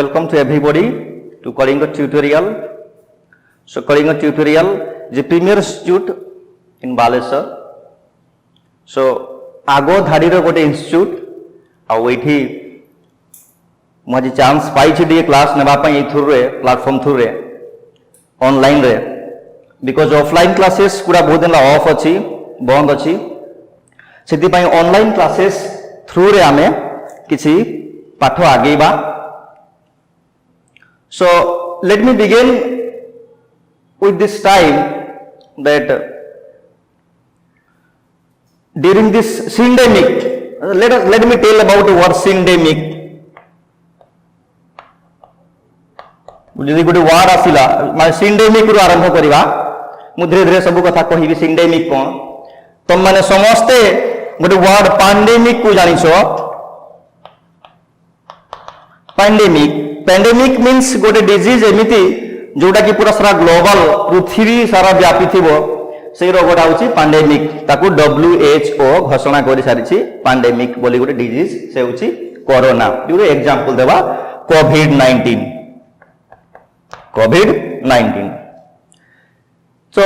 welcome to everybody to Kalinga tutorial. So Kalinga tutorial is a premier institute in Balesar. So आगो धाड़ी रो गोटे institute आ वैठी मजे chance पाई छी D class नेबा पई A through रे platform through रे ऑनलाइन रे बिकॉज ऑफलाइन क्लासेस पूरा बहुत दिन ऑफ अछि बंद अछि सेति पई ऑनलाइन क्लासेस थ्रू रे आमे किछि पाठ आगेबा. So let me begin with this time that during this syndemic, let me tell about the word syndemic. जदि गोटे वार्ड आसिला माने सिंडेमिक रु आरंभ करिबा मु धीरे धीरे सब कथा कहिबी. सिंडेमिक कोन तुम माने समस्ते गोटे वार्ड पैंडेमिक को जानिछो. पैंडेमिक मीन्स गोटे डिजीज एमिति जोटा कि पूरा सारा ग्लोबल पृथ्वी सारा व्यापी थिबो सेही रोगटा होची पैंडेमिक. ताकू WHO घोषणा करि सारिछि पैंडेमिक बोली गोटे डिजीज से होची कोरोना. जोरे एग्जांपल देबा कोविड-19. सो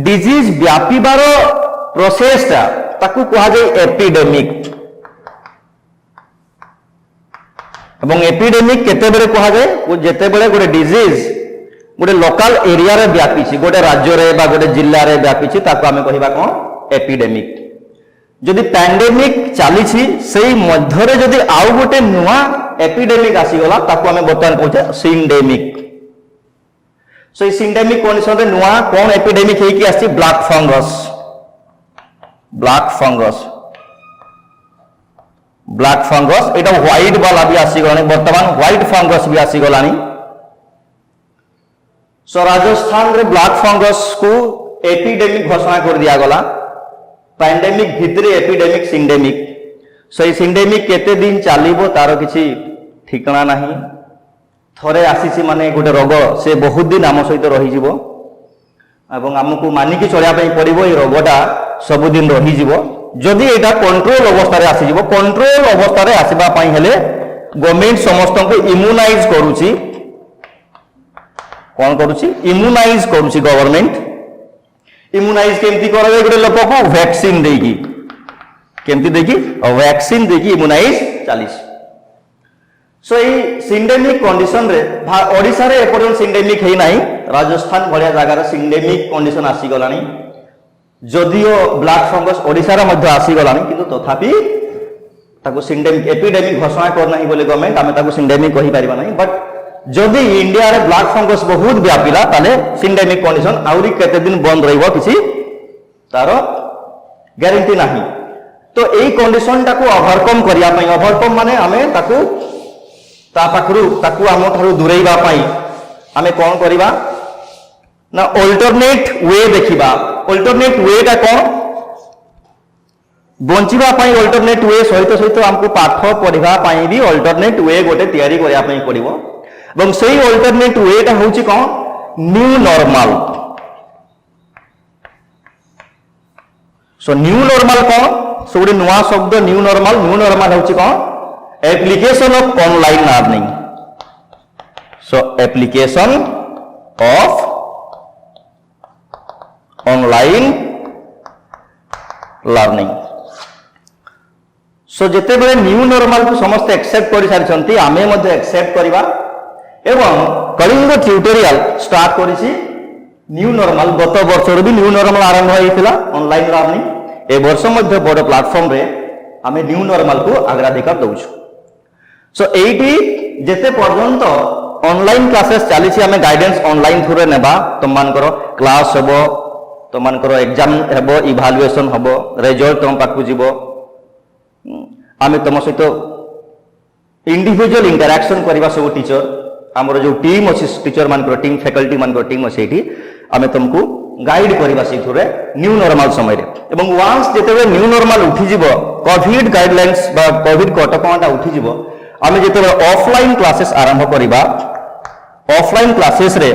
डिजीज व्यापीबार प्रोसेसटा ताकू कहा जाय एपिडेमिक. এবং एपिडेमिक केते बेले कहा जाए वो जेते बेले गोटे डिजीज गोटे लोकल एरिया रे व्यापीछि गोटे राज्य रे बा गोटे जिल्ला रे व्यापीछि ताको आमे कहिबा कोन एपिडेमिक. जदि पैंडेमिक चालीछि सेही मध्य रे जदि आउ गोटे नुवा एपिडेमिक आसी गला ताको आमे बर्तमान कहूचे सिंडेमिक. सो ई सिंडेमिक कंडीशन रे नुवा कोन एपिडेमिक हेकि आसी ब्लैक फंगस एटा व्हाइट वाला भी आसी गलानी वर्तमान व्हाइट फंगस भी आसी गलानी. सो राजस्थान रे ब्लैक फंगस को एपिडेमिक घोषणा कर दिया गला. पैंडेमिक भितरे एपिडेमिक सिंडेमिक. सो ई सिंडेमिक केते दिन चालिबो तार किछि ठिकाना नाही. थरे आसीछि माने गोटे रोग से बहुत दिन आम सहित रही जिवो एवं हमकु मानिकी चलिया पई पड़िबो. ई रोगटा सब दिन रही जिवो जदि एटा कंट्रोल अवस्था रे आसी जिवो. कंट्रोल अवस्था रे आसीबा पई हेले गवर्नमेंट समस्त को इम्यूनाइज करूची. कोन करूची इम्यूनाइज करूची गवर्नमेंट. इम्यूनाइज केमती करबे गोटे लोक को वैक्सीन देकी केमती देकी वैक्सीन देकी इम्यूनाइज चालीस. सो ई सिंडेमिक कंडीशन रे ओडिसा रे एपरन सिंडेमिक हेई नाही. राजस्थान भलिया जागा रे सिंडेमिक कंडीशन आसी गलानी. जदियो ब्लैक फंगस ओडिसा रे मध्य आसी गलानी किंतु तथापि ताको सिंडेमिक एपिडेमिक घोषणा करना ही बोले गवर्नमेंट आमे ताको सिंडेमिक कहि परिबा नाही. बट जदि इंडिया रे ब्लैक फंगस बहुत व्यापिला ताले सिंडेमिक कंडीशन आउरी केते दिन बंद रहइबो किछि तार ग्यारंटी नाही. तो एई कंडीशन ताको ओवरकम करिया पई ओवरकम माने आमे ताको ता पाखरु ताकू आम ठारू दूरेइबा पई आमे कोन करिबा ना अल्टरनेट वे देखिबा. अल्टरनेट वे टा कोन बंचिबा पई अल्टरनेट वे सहित सहित हमको पाठ पढिबा पई भी अल्टरनेट वे गोटे तयारी करिया पई पड़िबो. एवं सेही अल्टरनेट वे टा होची कोन new normal. So new normal कोन सो गोटे नुवा शब्द न्यू नॉर्मल होची कोन application of online learning. So application of online learning. So जेते बेले न्यू नॉर्मल को समस्त एक्सेप्ट करि सारिछंती आमे मध्ये एक्सेप्ट करिबा एवं कलिंग ट्यूटोरियल स्टार्ट करिछि न्यू नॉर्मल. गत वर्ष रे भी न्यू नॉर्मल आरंभ होइतिला ऑनलाइन लर्निंग. ए वर्ष मध्ये बड़ प्लेटफॉर्म रे आमे न्यू नॉर्मल को अग्राधिकार दउछु. सो एटी जेते पर्यंत ऑनलाइन क्लासेस चालीछि आमे गाइडेंस ऑनलाइन थ्रू रे नेबा. तुम मानकर क्लास हेबो तुम मानकर एग्जाम हेबो इवैल्यूएशन हेबो रिजल्ट तुम पाकु जीवो. आमे तुम सहित इंडिविजुअल इंटरैक्शन करबा सब टीचर हमर जो टीम अछि टीचर मानकर टीम फैकल्टी मानकर टीम अछि एठी आमे तुमको गाइड करबा सेथु रे न्यू नॉर्मल समय रे. एवं वांस जेते न्यू नॉर्मल उठी जीवो कोविड गाइडलाइंस बा कोविड कटकणाटा उठी जीवो आमे जेते ऑफलाइन क्लासेस आरंभ करिबा. ऑफलाइन क्लासेस रे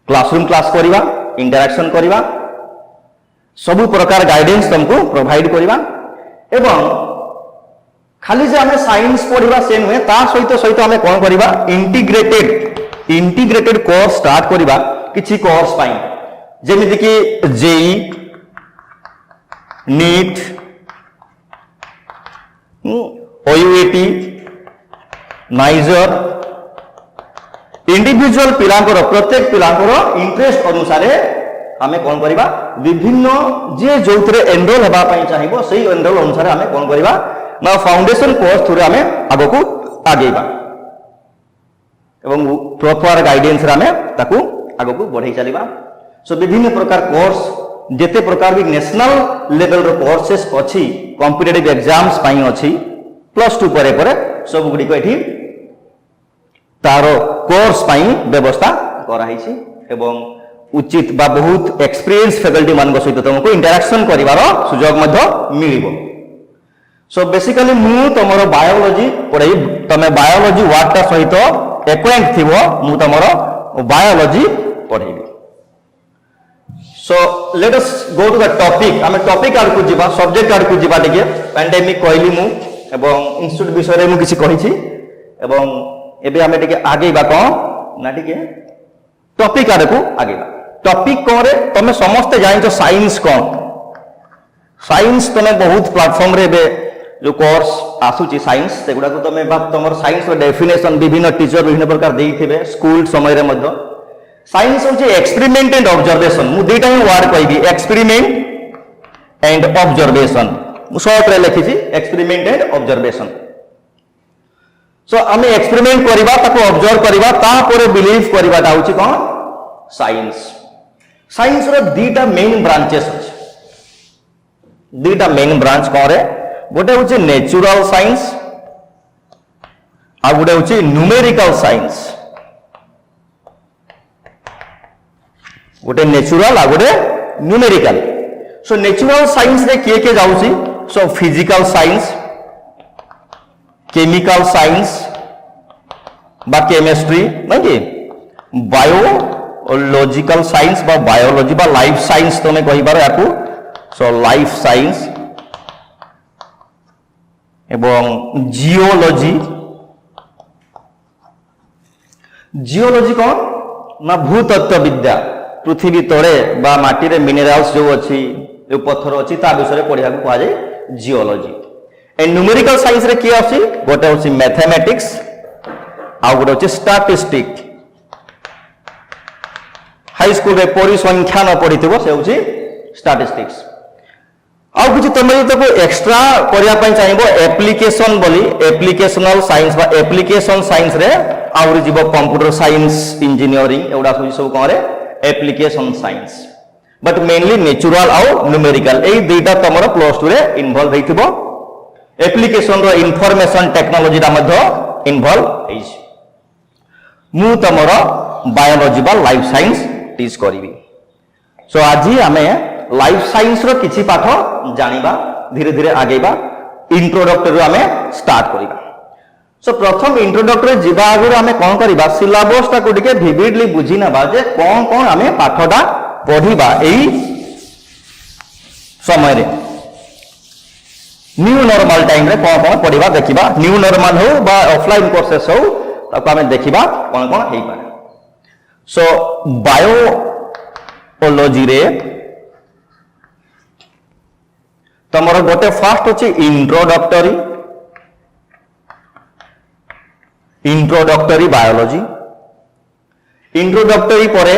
क्लासरूम क्लास करिबा इंटरैक्शन करिबा सब प्रकार गाइडेंस तुमको प्रोवाइड करिबा एवं खाली जे आम साइंस पढ़ा से नुहे ता सहित सहित आम कौन करवा इंटीग्रेटेड कोर्स स्टार्ट करवा किछि कोर्स पाई जेमिति कि जेई नीट ओयूएटी नाइजर इंडिविजुअल पिलांकर प्रत्येक पिलांकर इंटरेस्ट अनुसार आमे कौन करवा विभिन्न जे जो एनरोल होगा चाहिए से एनरोल अनुसार आमे कौन करवा ना फाउंडेशन कोर्स थ्रू आमे आगो को आगेबा एवं प्रॉपर गाइडेंस रे आमे ताकू आगो को बढ़ाई चलीबा। सो विभिन्न प्रकार कोर्स जेते प्रकार भी नेशनल लेवल रो कोर्सेस अछि कॉम्पिटिटिव एग्जाम्स पाई अछि +2 परे परे सब गुडी को एठी तारो कोर्स पाई व्यवस्था करा हिछि एवं उचित बा बहुत एक्सपीरियंस फैकल्टी मान सहित तुमको इंटरेक्शन करिवार सुजोग मध्य मिलिबो। सो बेसिकली मु तमरो बायोलॉजी पढ़ाई तमे बायोलॉजी वर्ड ता सहित एक्वेंट थिबो मु तमरो बायोलॉजी पढ़ेबी। So let us go to the topic आमे टॉपिक आड़ को जीवा सब्जेक्ट आड़ को जीवा टिके पैंडेमिक कहली मु एवं इंस्टीट्यूट विषय रे मु किछि कहिछि एवं एबे आमे टिके आगेबा कोन ना टिके टॉपिक आड़ को आगेबा। टॉपिक कोन रे तमे समस्त जानिछो साइंस कोन साइंस तमे बहुत प्लेटफॉर्म रे बे जो कोर्स आसुची साइंस सेगुडा को तमे बात तमर साइंस रो डेफिनेशन विभिन्न टीचर विभिन्न प्रकार देई थिबे स्कूल समय रे मध्य साइंस होची एक्सपेरिमेंट एंड ऑब्जर्वेशन मु दुईटा ही वर्ड कहबी एक्सपेरिमेंट एंड ऑब्जर्वेशन मु शॉर्ट रे लिखिछि एक्सपेरिमेंट एंड ऑब्जर्वेशन। सो आमे एक्सपेरिमेंट करबा ताको ऑब्जर्व करबा तापर बिलीव करबाटा होची कोन साइंस। साइंस रो दुईटा मेन ब्रांचेस अछि दुईटा मेन ब्रांच कोन रे गोटे होची नेचुरल साइंस आ गोटे होची न्यूमेरिकल साइंस गोटे नेचुरल आ गोटे न्यूमेरिकल। सो नेचुरल साइंस रे किए के जाउची so physical science chemical science बा केमिस्ट्री नै कि बायोलॉजिकल साइंस बा बायोलॉजी बा लाइफ साइंस तमे कहि बारो याकू सो लाइफ साइंस एवं जियोलॉजी जियोलॉजी कौन ना भूतत्व विद्या पृथ्वी तले बा माटी रे मिनरल्स जो अछि जो पत्थर अछि ता विषय पढ़िया को कहा जाय जियोलॉजी। एंड न्यूमेरिकल साइंस रे की अछि गोटे होछि मैथमेटिक्स आ गोटे होछि स्टैटिस्टिक हाई स्कूल रे परिसंख्या न पढ़िथिबो से होछि स्टैटिस्टिक्स। आउ किछि तमे तो एक्स्ट्रा करिया पय चाहिबो एप्लीकेशन बोली एप्लीकेशनल साइंस बा एप्लीकेशन साइंस रे आउरी जीवो कंप्यूटर साइंस इंजीनियरिंग एउडा सब कोन रे application science but mainly natural आउ न्यूमेरिकल एई दुईटा तमरो +2 रे इन्वॉल्व हेतिबो। एप्लीकेशन रो इंफॉर्मेशन टेक्नोलॉजी रा मध्य इन्वॉल्व हेइछ। मु तमरो बायोलॉजी बा लाइफ साइंस टीच करिवि। सो आजि आमे लाइफ साइंस रो किछि पाठ जानिबा धीरे धीरे आगेबा इंट्रोडक्टरी आमे स्टार्ट करिबा। सो प्रथम इंट्रोडक्टरी जिबा आगु आमे कोन करिबा सिलेबस ता को टिके विविडली बुझी नबा जे कोन कोन आमे पाठटा पढिबा एई समय रे न्यू नॉर्मल टाइम रे कोन कोन पढिबा देखिबा न्यू नॉर्मल हो बा ऑफलाइन कोर्सेस हो ताको आमे देखिबा कोन कोन हेई पारे। सो बायोलॉजी रे तमरो गोटे फास्ट होची इंट्रोडक्टरी बायोलॉजी इंट्रोडक्टरी परे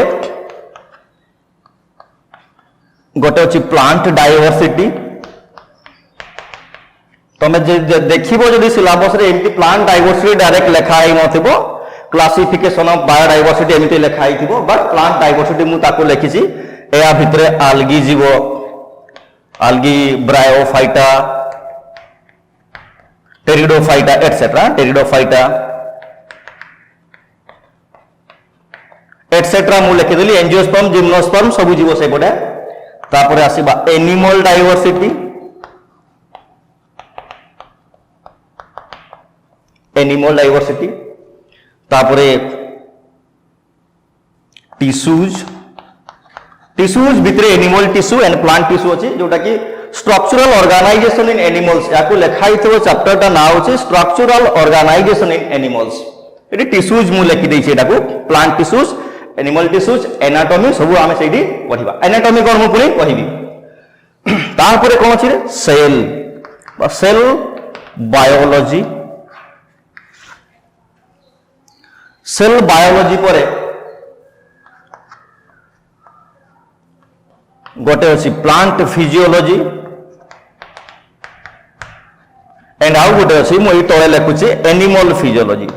गोटे होची प्लांट डाइवर्सिटी तमे जे देखिबो जदी सिलेबस रे एमती प्लांट डाइवर्सिटी डायरेक्ट लिखा आइ नथिबो क्लासिफिकेशन ऑफ बायोडाइवर्सिटी एमती लिखा आइथिबो बट प्लांट डाइवर्सिटी मु ताको लिखिछि एया भितरे आल्गी जीवो algae bryophyta pteridophyta etc मु लिखि देली एंजियोस्पर्म जिम्नोस्पर्म सब जीव से पड़े तापर आसीबा एनिमल डाइवर्सिटी तापर टिश्यूज भितरे animal tissue and plant tissue अछि जोटा कि स्ट्रक्चरल ऑर्गेनाइजेशन इन एनिमल्स याको लेखाई थो चैप्टर टा ना होची स्ट्रक्चरल ऑर्गेनाइजेशन इन एनिमल्स एटी टिश्यूज मु लिखि देछि एटाको plant tissues animal tissues anatomy सब आमे सेठी पढिबा एनाटॉमी कोन मु पुनी कहिबी तारपरे कोन अछि रे सेल बा सेल बायोलॉजी सेल बायोलॉजी परे गोटे अछि प्लांट फिजियोलॉजी एंड आउ गोटे अछि मु ई तळे लिखुछि एनिमल फिजियोलॉजी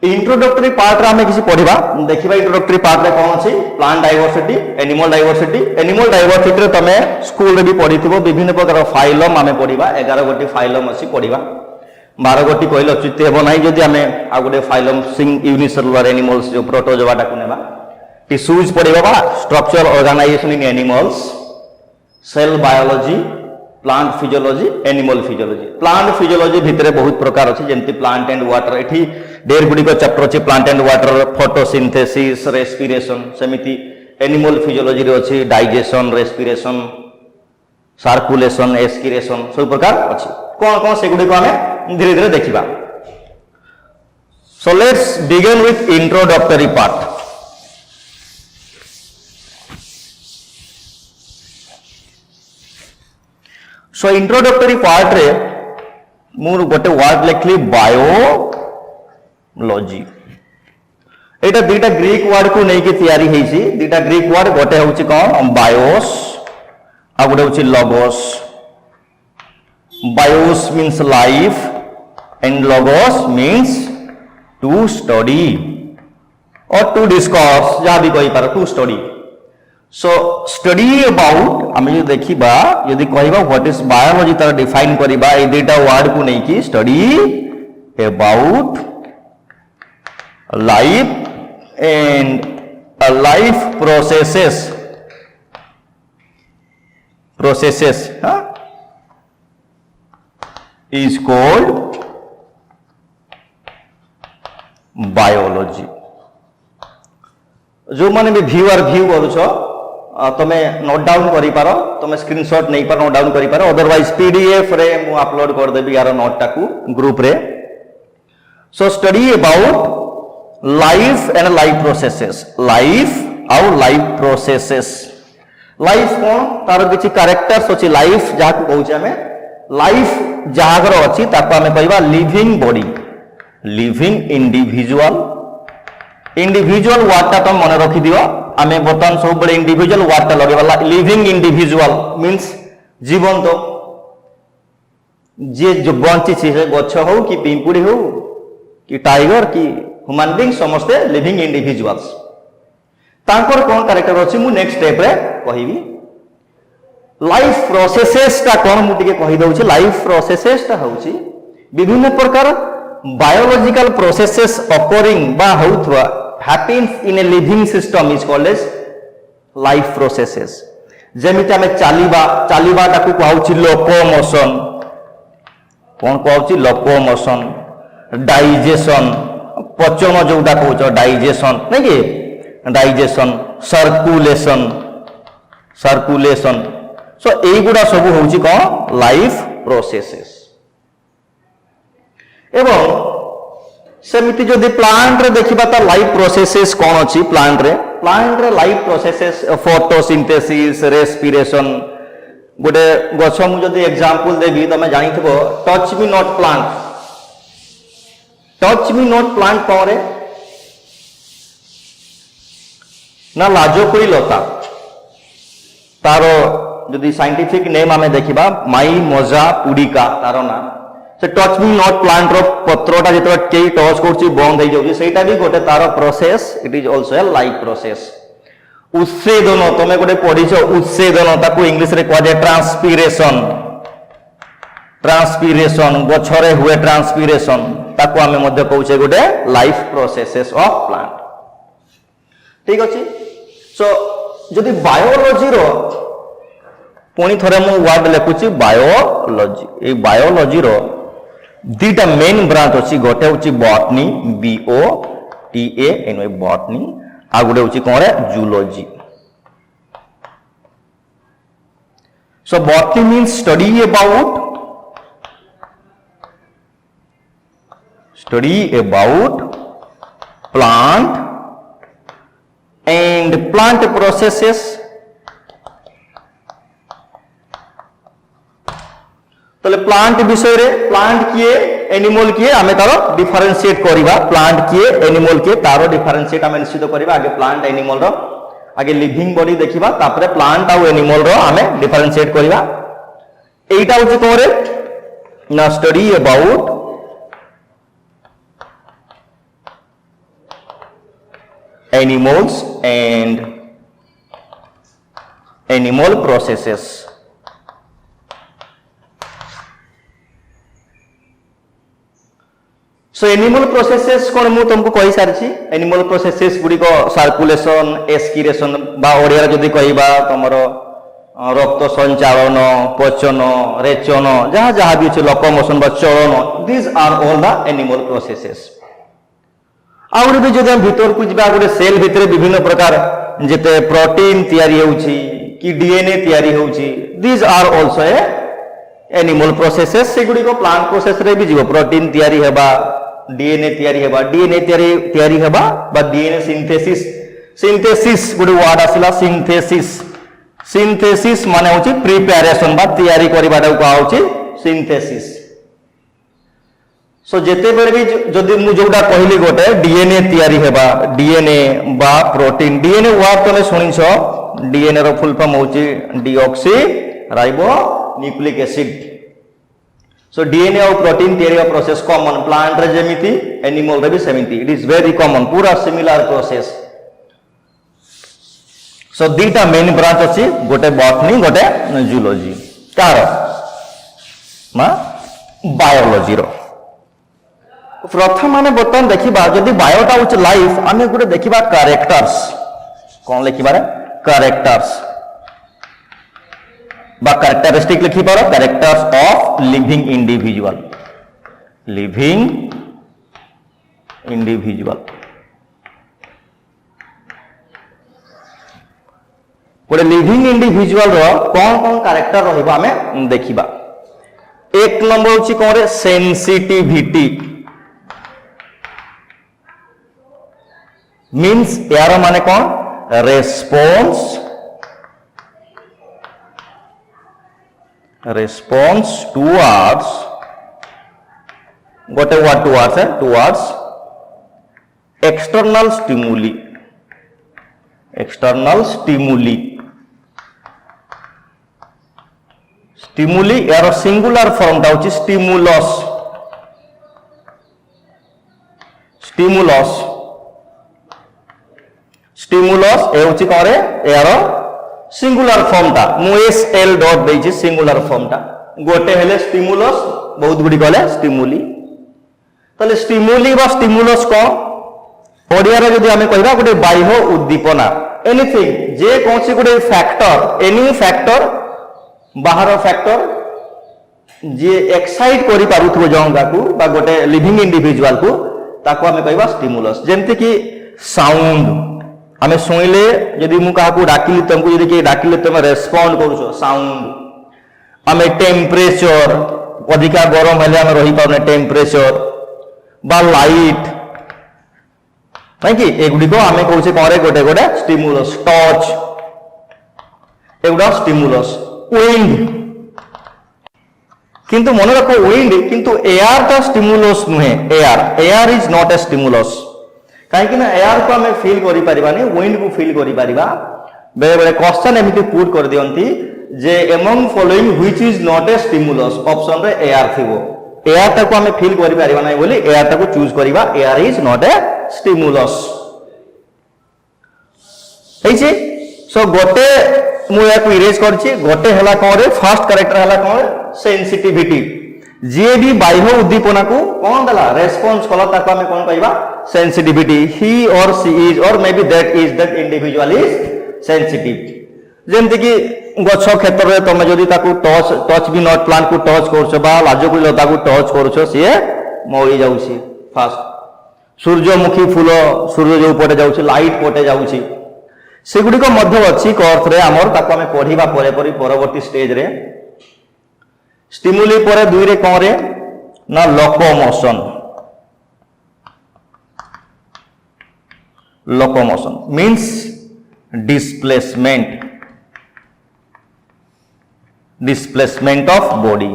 इंट्रोडक्टरी पार्ट रे हमें किसी पढ़िबा देखिबा इंट्रोडक्टरी पार्ट रे कोन अछि प्लांट डाइवर्सिटी एनिमल डाइवर्सिटी रे तमे स्कूल रे भी पढ़िथिबो विभिन्न प्रकार फाइलम हमें पढ़िबा 11 गोटी फाइलम अछि पढ़िबा 12 गोटी कहले उचित हेबो नाही जदि हमें आ गोटे फाइलम सिंग यूनिसेलुलर एनिमल्स जो प्रोटोजोआ टाकु नेबा टिश्यूज पढ़िबा structural organisation in animals cell biology plant physiology animal physiology plant physiology भितरे बहुत प्रकार अछि जेंति प्लांट एंड वाटर एठी डेर गुडी को चैप्टर अछि plant and water photosynthesis respiration सेमिति एनिमल फिजियोलॉजी रे अछि डाइजेशन रेस्पिरेशन सर्कुलेशन एक्सक्रीशन सब प्रकार अछि कोन कोन से गुडी को हमें धीरे धीरे देखिबा so let's begin with introductory part so introductory part रे मु गोटे वर्ड लिखली बायोलॉजी एटा दुटा ग्रीक वर्ड को नहीं के तैयारी हेछि दुटा ग्रीक वर्ड गोटे होछि कोन बायोस आ गोटे होछि logos bios means life and logos means to study और टू डिस्कस जा भी कहि पार to study so study about आमे जो देखिबा यदि कहिबा व्हाट इज बायोलॉजी तार डिफाइन करिबा ए दुटा वर्ड को नहीं कि study about life and life processes is called biology जो माने भी व्यूअर व्यू करूछ तमे नोट डाउन करि पारो तमे स्क्रीनशॉट नै पर नोट डाउन करि पारो अदरवाइज पीडीएफ रे मु अपलोड कर देबी यार नोट टाकू ग्रुप रे सो study about life and life processes life आउ लाइफ प्रोसेसेस लाइफ कोन तार किछि कैरेक्टर्स अछि लाइफ जा को कहू छै हमें लाइफ जहागर अच्छी ताको हमें कहबा living body living individual word ता तुम मन रखि दियो हमें बर्तमान सब बड़े इंडिविजुअल वर्ड ता लगेबा लिविंग इंडिविजुअल मींस जीवंत जे जो बंची छै गछ हो कि पिंपुड़ी हो कि टाइगर कि ह्यूमन बीइंग समस्ते लिविंग इंडिविजुअल्स तांकर कोन कैरेक्टर अछि मु नेक्स्ट स्टेप रे कहिबी लाइफ प्रोसेसेस ता कोन मु टिके कहि दउ छी लाइफ प्रोसेसेस ता होउची विभिन्न प्रकार बायोलॉजिकल प्रोसेसेस अकरिंग बा होउथवा happens in a living system is called as life processes जेमिति हमें चालिबा ताकू कहउची लोकोमोशन कोन कहउची लोकोमोशन डाइजेशन पचन जोटा कहउछ डाइजेशन नै कि डाइजेशन सर्कुलेशन सो एई गुडा सब होउची कोन लाइफ प्रोसेसेस एवं सेमिति जदि प्लांट रे देखिबा त लाइफ प्रोसेसेस कोन अछि प्लांट रे लाइफ प्रोसेसेस फोटोसिंथेसिस रेस्पिरेशन गोटे गछ मु जदि एग्जांपल देबी तमे जानिथबो टच मी नॉट प्लांट कोरे ना लाजोकुई लता तारो यदि साइंटिफिक नेम हमें देखिबा माई मोजा पुडिका तारो ना से टच मी नॉट प्लांट रो पत्रोटा जेतो केई टच करछि बंद हो जाउछि सेटा भी गोटे तारो process it is also a life process उत्सेदन तमे गोटे पढिछो उत्सेदन ताकू इंग्लिश रे कहै ट्रांसपीरेशन गछरे हुए ट्रांसपीरेशन ताकू हमें मध्य कहउछे गोटे लाइफ प्रोसेसेस ऑफ प्लांट ठीक अछि सो जदि बायोलॉजी रो पुणी थरे मु वर्ड लिखुची बायोलॉजी ए बायोलॉजी रो दुटा मेन ब्रांच अछि गोटे होची बॉटनी BO TANY botany आ गुटे होची कोन रे zoology so botany means study about plant and plant processes तले प्लांट विषय रे प्लांट किए एनिमल किए आमे तारो डिफरेंशिएट करिबा प्लांट किए एनिमल किए तारो डिफरेंशिएट आमे निश्चित करिबा आगे प्लांट एनिमल रो आगे लिविंग बॉडी देखिबा तापरे प्लांट आ एनिमल रो आमे डिफरेंशिएट करिबा एटा होची कोरे ना study about animals and animal processes so animal processes कोन मु तुमको कहि सारछि animal processes गुडी को सर्कुलेशन एस्किरेशन बा ओडिया जदी कहिबा तमरो रक्त संचालन पचन रेचन जहा जहा भी छ लोकोमोशन बा चलन these are all the animal processes आउर भी जदि हम भीतर को जिबा गोटे सेल भितरे विभिन्न प्रकार जेते प्रोटीन तयारी होउची कि डीएनए तयारी होउची these are also a animal processes सेगुडी को प्लांट प्रोसेस रे भी जीवो प्रोटीन तयारी हेबा डीएनए तयारी हेबा डीएनए तयारी हेबा बा डीएनए सिंथेसिस गुडी वर्ड आसिला सिंथेसिस माने होची प्रिपरेशन बा तयारी करिबाटा को होउची सिंथेसिस सो जेते बेर भी जदि मु जोडा कहली गोटे डीएनए तयारी हेबा डीएनए बा प्रोटीन डीएनए वर्ड तने सुनिछो डीएनए रो फुल फॉर्म होची deoxyribonucleic acid so DNA और प्रोटीन तयारी प्रोसेस कॉमन प्लांट रे जेमिति एनिमल रे भी सेमिति इट इज वेरी कॉमन पूरा सिमिलर प्रोसेस सो दीटा मेन ब्रांच अछि गोटे बॉटनी गोटे जूलॉजी कार मा बायोलॉजी रो प्रथम माने बर्तन देखिबा जदि बायोटा उच लाइफ आमे गुटे देखिबा कैरेक्टर्स कोन लिखिबा रे कैरेक्टर्स बा कैरेक्टरिस्टिक लिखिबा रे कैरेक्टर्स ऑफ लिविंग इंडिविजुअल गोटे लिविंग इंडिविजुअल रो कोन कोन कैरेक्टर रहइबा आमे देखिबा एक नंबर होची कोन रे सेंसिटिविटी मीन्स यार माने कौन रेस्पॉन्स टुवर्ड्स गोटे वर्ड टुवर्ड्स है टुवर्ड्स एक्सटर्नल स्टिमुली यार सिंगुलर फॉर्म टा होची स्टिमुलस ए होची करे यार सिंगुलर फॉर्म टा मु SL डॉट देछि सिंगुलर फॉर्म टा गोटे हेले स्टिमुलस बहुत गुडी कहले स्टिमुली तले स्टिमुली बा स्टिमुलस को ओडिया रे जदी हमें कहबा गोटे बाह्य उद्दीपना एनीथिंग जे कोनसी गोटे फैक्टर एनी फैक्टर बाहर फैक्टर जे एक्साइट करि पारुथबो जंगा को बा गोटे लिविंग इंडिविजुअल को ताको हमें कहबा स्टिमुलस जेंति कि साउंड हमें सुनिले यदि मु काहा को डाकिली तुमको यदि के डाकिले तुम रेस्पोंड करूछो साउंड हमें टेम्परेचर अधिका गरम हेले हम रही पाउने टेम्परेचर बा लाइट नहीं कि एगुडी को हमें कहूछे करे गोटे गोटे स्टिमुलस टच एगुडा स्टिमुलस विंड किंतु मन रखो विंड किंतु एयर ता स्टिमुलस नुहे air is not a stimulus कहीं ना एयर को हमें फील करि परिबानी विंड को फील करि परिबा बेले बेले क्वेश्चन एमिति पुट कर दियंती जे among following which is not a stimulus option रे एयर थिबो एयर ता को हमें फील करि परिबा नै बोली एयर ता को चूज करिबा air is not a stimulus हेछि सो गोटे मु या को इरेज करछि गोटे हला कोन रे फर्स्ट कैरेक्टर हला कोन सेंसिटिविटी जे भी बाह्य उद्दीपना को कोन दला रेस्पोंस कला ताको हमें कोन कहबा सेंसिटिविटी ही और C is or may be that individual is sensitive जेंति कि गछ क्षेत्र रे तमे जदी ताको टच भी नॉट प्लांट को टच करछो बा लाजो को लता को टच करछो से मरि जाउसी फास्ट सूर्यमुखी फूल सूर्य जो पटे जाउछि लाइट पटे जाउछि सेगुडी को मध्य अछि अर्थ रे हमर ताको हमें पढिबा परवर्ती स्टेज रे स्टिमुली परे दुई रे कोन रे ना locomotion means displacement of body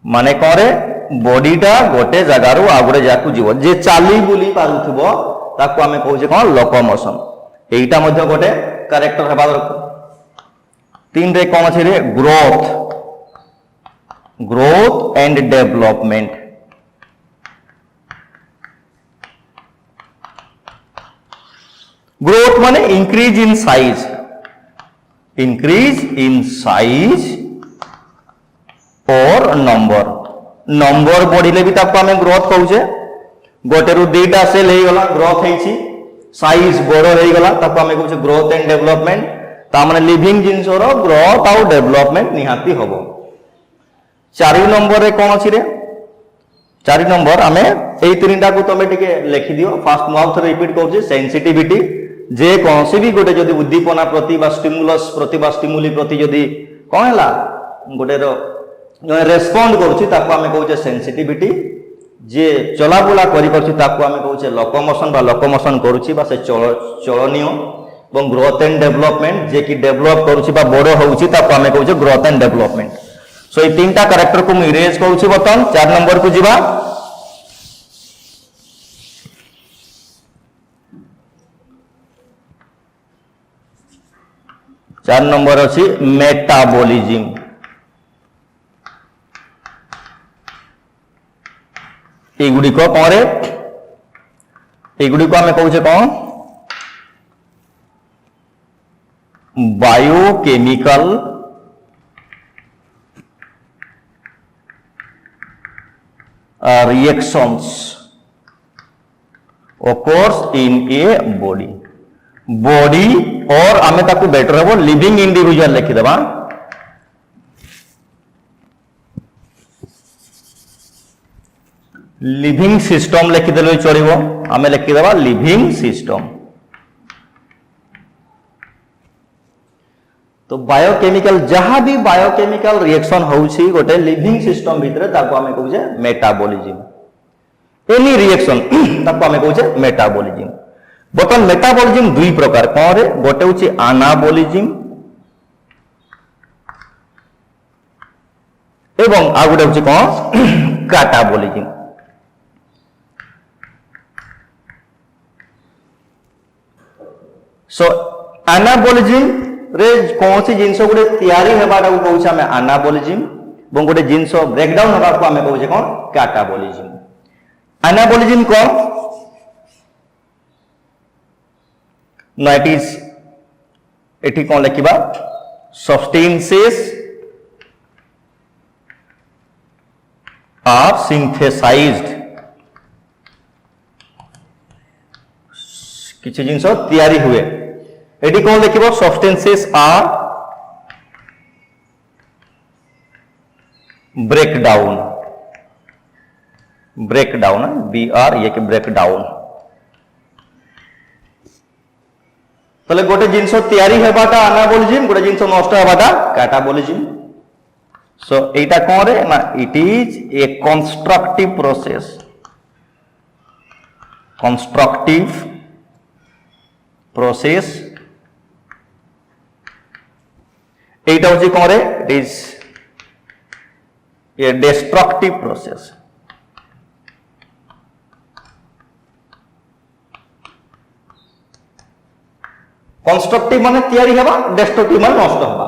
माने कोन रे बॉडीटा गोटे जगारू आ गोटे जाकू जीव जे चाली बुली पारुथबो ताको हमें कहउछे कोन लोकोमोशन एटा मध्य गोटे कैरेक्टर हेबा दरकार तीन रे कोन अछि रे ग्रोथ एंड डेवलपमेंट ग्रोथ माने इंक्रीज इन साइज और नंबर बढ़िले भी ताको हमें ग्रोथ कहउछे गोटे रु दुईटा सेल हे गला ग्रोथ हेछि साइज बड़ हो गला ताको हमें कहउछे ग्रोथ एंड डेवलपमेंट ता माने लिविंग जिंसर ग्रोथ आउ डेवलपमेंट निहाती होबो 4 नंबर रे कोन अछि रे 4 नंबर हमें एई तीनटा को तमे टिके लिखि दियो फास्ट माउथ रिपीट करछि सेंसिटिविटी जे कोनसी भी गोटे जदी उद्दीपना प्रति बा स्टिमुलस प्रति बा स्टिमुली प्रति जदी कोन हला गोटे रो रेस्पोंड करछि ताको हमें कहउछे सेंसिटिविटी जे चलाबुला करि करछि ताको हमें कहउछे लोकोमोशन करूछि बा से चलनीय এবং ग्रोथ एंड डेवलपमेंट जे कि डेवलप करूछि बा बड़ होउछि ताको हमें कहउछे ग्रोथ एंड डेवलपमेंट सो ये तीनटा कैरेक्टर को मु इरेज करूछि बतन 4 नंबर को जिबा 4 नंबर अछि मेटाबॉलिज्म एगुडी को कोन रे एगुडी को हमें कहउछे कोन biochemical reactions occurs in a body और हमें ताकू बेटर है वो लिविंग इंडिविजुअल लिखि देबा लिविंग सिस्टम लिखि देले चलिबो हमें लिखि देबा लिविंग सिस्टम तो बायोकेमिकल जहां भी बायोकेमिकल रिएक्शन होउछि गोटे लिविंग सिस्टम भितरे ताको हमें कहउछे मेटाबॉलिज्म एनी रिएक्शन ताको हमें कहउछे मेटाबॉलिज्म बतन मेटाबॉलिज्म दुई प्रकार कोन रे गोटे होछि एनाबॉलिज्म एवं आ गोटे होछि कोन कैटाबॉलिज्म सो एनाबॉलिज्म रे कौन सी जिनस गोटे तैयारी हेबाटा को कहउछ हमें एनाबॉलिज्म এবং गोटे जिनस ब्रेकडाउन हेबा को हमें कहउछ कोन कैटाबॉलिज्म एनाबॉलिज्म को ना इट इज एठी कोन लिखिबा सब्सटेंसेस आर सिंथेसाइज्ड किछि जिनस तैयारी हुए एटी कौन लिखिबो सब्सटेंसेस आर ब्रेकडाउन बी आर ये के ब्रेकडाउन तले गोटे जिनस तैयारी हेबाटा एनाबॉलिज्म गोटे जिनस नष्ट हेबाटा कैटाबॉलिज्म सो एटा कोन रे ना it is a constructive process एटा होछि कोन रे it is a destructive process constructive माने तैयारी हेबा डिस्ट्रक्टिव माने नष्ट हेबा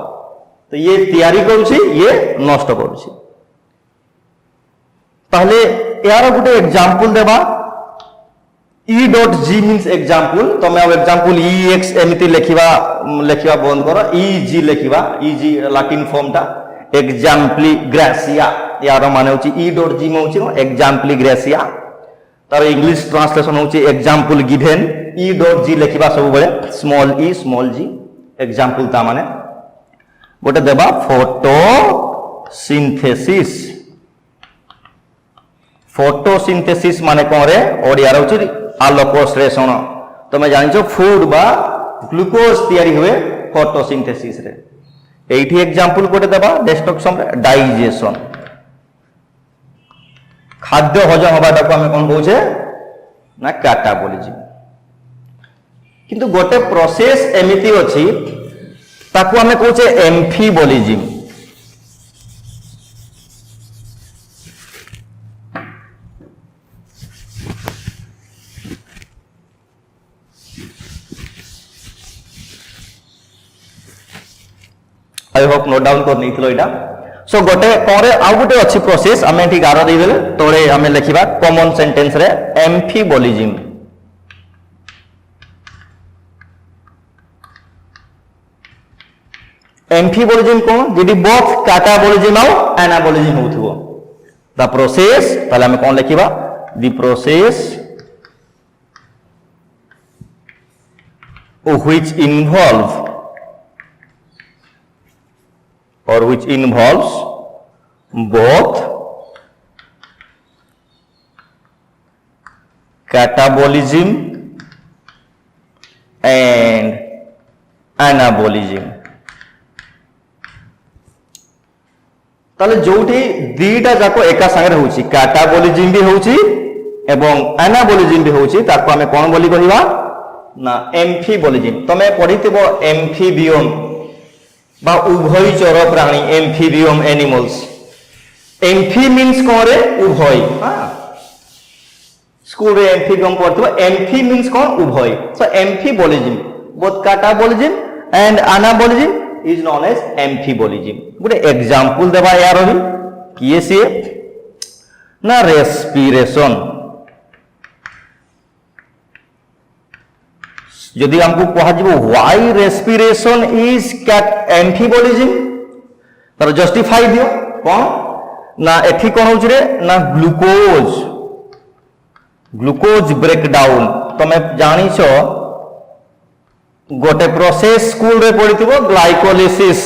तो ये तैयारी करूछि ये नष्ट करूछि पहले यार गोटे एग्जांपल देबा E.G मीन्स एग्जांपल तो मैं अब एग्जांपल EX एमिति लिखिबा बंद करो EG लिखिबा EG लैटिन फॉर्म ता एग्जांपली ग्रेसिया यार माने होची E.G में होची एग्जांपली ग्रेसिया तार इंग्लिश ट्रांसलेशन होची एग्जांपल गिवन E.G लिखिबा सब बळे स्मॉल g एग्जांपल ता माने गोटे देबा फोटोसिंथेसिस माने कौन रे ओडिया रे आलोक श्लेषण तुम जानिछो फूड बा ग्लूकोज तैयारी हुए फोटोसिंथेसिस रे एठी एग्जांपल कोटे देबा डिस्ट्रक्शन रे डाइजेशन खाद्य हजम हबाटा को हमें कौन कहूचे ना कैटाबोलिज्म किंतु गोटे प्रोसेस एमिति अछि ताकू हमें कहूचे एम्फीबोलिज्म आई होप नोट डाउन कर नहीं इटा सो गोटे कौन आउ गोटे अच्छी प्रोसेस आम ये गार देदेले तले आम लिखा कॉमन सेंटेंस रे एम्फीबोलिज्म एम्फीबोलिज्म कौन जी बोथ कैटाबोलिज्म आउ एनाबोलिज्म होथुओ द प्रोसेस पहले आम कौन लिखा the process which involve or which involves both catabolism and anabolism ताले जोठी दीटा जाको एका संगे होची कैटाबोलिज्म भी होची एवं एनाबोलिज्म भी होची ताको हमें कोन बोली कहिबा ना एम्फीबोलिज्म तमे पढितबो एम्फीबियम बा उभयचर प्राणी एम्फीबियम एनिमल्स एम्फी मीन्स कौन रे उभय स्कूल रे एम्फीबियम पढ़थबो एम्फी मीन्स कौन उभय सो amphibolism both catabolism and anabolism is known as amphibolism good example देबा यार भी किए से ना रेस्पिरेशन यदि हमको कहा जीवो व्हाई रेस्पिरेशन इज एम्फीबोलिज्म तर जस्टिफाई दियो कौन ना एथि कौन होछ रे ना ग्लूकोज ब्रेकडाउन तमे जानी छो गोटे प्रोसेस स्कूल रे पढ़िथिबो ग्लाइकोलिसिस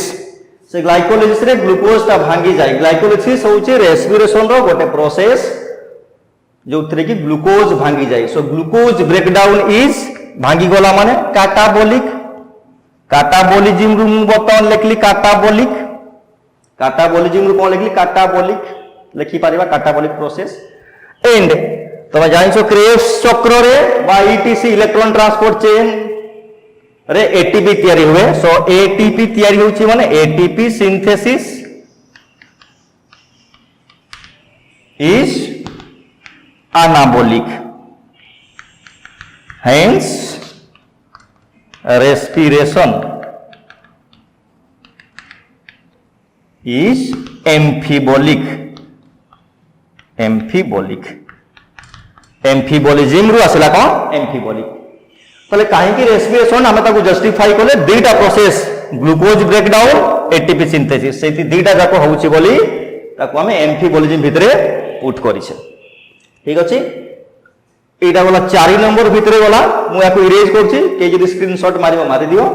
से ग्लाइकोलिसिस रे ग्लूकोज ता भांगी जाय ग्लाइकोलिसिस होचे रेस्पिरेशन रो गोटे प्रोसेस जो थरे की ग्लूकोज भांगी जाय सो ग्लूकोज ब्रेकडाउन इज भांगी गला माने कैटाबोलिक कैटाबोलिज्म रु बर्तमान लिखली कैटाबोलिज्म रु कोन लिखली कैटाबोलिक लिखि पारिबा कैटाबोलिक प्रोसेस एंड तमे जानिछो क्रेब्स चक्र रे बा ईटीसी इलेक्ट्रॉन ट्रांसपोर्ट चेन रे एटीपी तयारी हुए सो एटीपी तयारी होची माने ATP synthesis is anabolic hence respiration is amphibolic एम्फीबोलिज्म रु आसला कौन एम्फीबोलिक ताले काहे की रेस्पिरेशन हमें ताको जस्टिफाई करले दुईटा process glucose breakdown ATP synthesis सेति दुईटा जाको होउची बोली ताको हमें एम्फीबोलिज्म भितरे पुट करिसे ठीक अछि एटा गला 4 नंबर भितरे गला मु याको इरेज करछि के जदि स्क्रीनशॉट मारिबो मारि दियो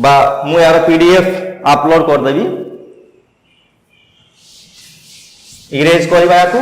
बा मु यार पीडीएफ अपलोड कर देबी इरेज करबा याको